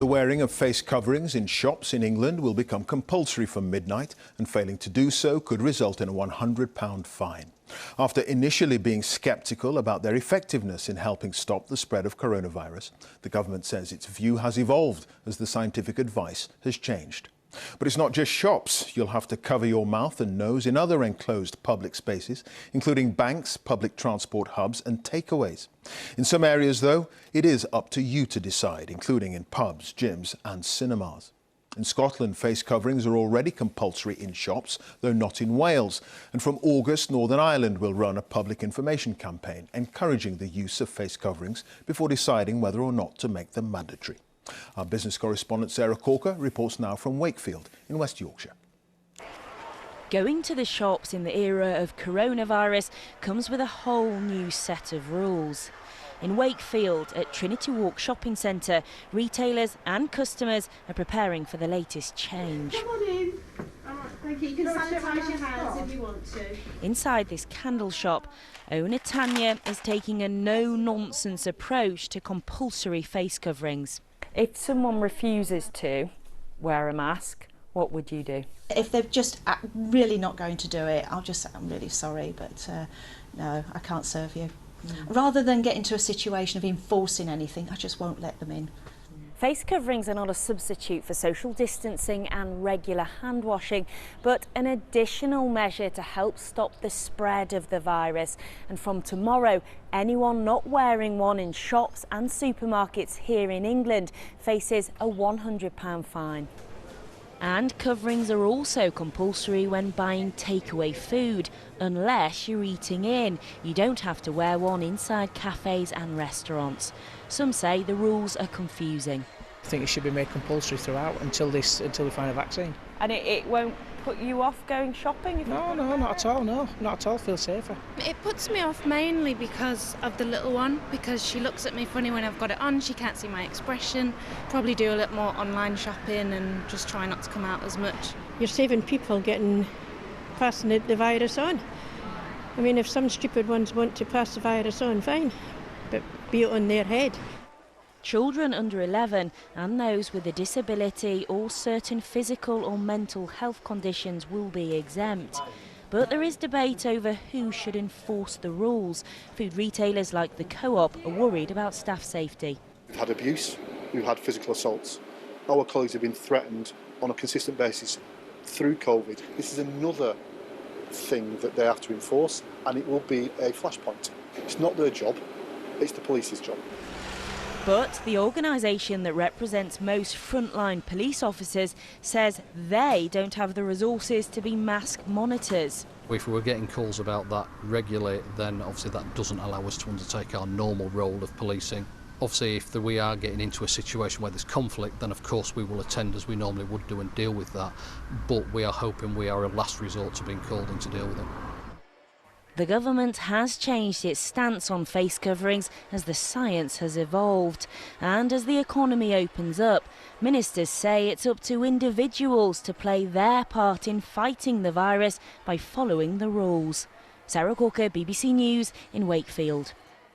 The wearing of face coverings in shops in England will become compulsory from midnight, and failing to do so could result in a £100 fine. After initially being sceptical about their effectiveness in helping stop the spread of coronavirus, the government says its view has evolved as the scientific advice has changed. But it's not just shops. You'll have to cover your mouth and nose in other enclosed public spaces, including banks, public transport hubs and takeaways. In some areas, though, it is up to you to decide, including in pubs, gyms and cinemas. In Scotland, face coverings are already compulsory in shops, though not in Wales. And from August, Northern Ireland will run a public information campaign encouraging the use of face coverings before deciding whether or not to make them mandatory. Our business correspondent Sarah Corker reports now from Wakefield in West Yorkshire. Going to the shops in the era of coronavirus comes with a whole new set of rules. In Wakefield at Trinity Walk Shopping Centre, retailers and customers are preparing for the latest change. Come on in. Thank you. You can sanitise your hands if you want to. Inside this candle shop, owner Tanya is taking a no-nonsense approach to compulsory face coverings. If someone refuses to wear a mask, what would you do? If they're just really not going to do it, I'll just say, I'm really sorry, but no, I can't serve you. Rather than get into a situation of enforcing anything, I just won't let them in. Face coverings are not a substitute for social distancing and regular hand washing, but an additional measure to help stop the spread of the virus. And from tomorrow, anyone not wearing one in shops and supermarkets here in England faces a £100 fine. And coverings are also compulsory when buying takeaway food, unless you're eating in. You don't have to wear one inside cafes and restaurants. Some say the rules are confusing. I think it should be made compulsory throughout until we find a vaccine. And it won't put you off going shopping? No, not at all, no. Not at all, feel safer. It puts me off mainly because of the little one, because she looks at me funny when I've got it on, she can't see my expression. Probably do a little more online shopping and just try not to come out as much. You're saving people passing the virus on. I mean, if some stupid ones want to pass the virus on, fine, but be it on their head. Children under 11 and those with a disability or certain physical or mental health conditions will be exempt. But there is debate over who should enforce the rules. Food retailers like the Co-op are worried about staff safety. We've had abuse, we've had physical assaults. Our colleagues have been threatened on a consistent basis through COVID. This is another thing that they have to enforce, and it will be a flashpoint. It's not their job, it's the police's job. But the organisation that represents most frontline police officers says they don't have the resources to be mask monitors. If we were getting calls about that regularly, then obviously that doesn't allow us to undertake our normal role of policing. Obviously, if we are getting into a situation where there's conflict, then of course we will attend as we normally would do and deal with that. But we are hoping we are a last resort to being called in to deal with it. The government has changed its stance on face coverings as the science has evolved. And as the economy opens up, ministers say it's up to individuals to play their part in fighting the virus by following the rules. Sarah Corker, BBC News in Wakefield.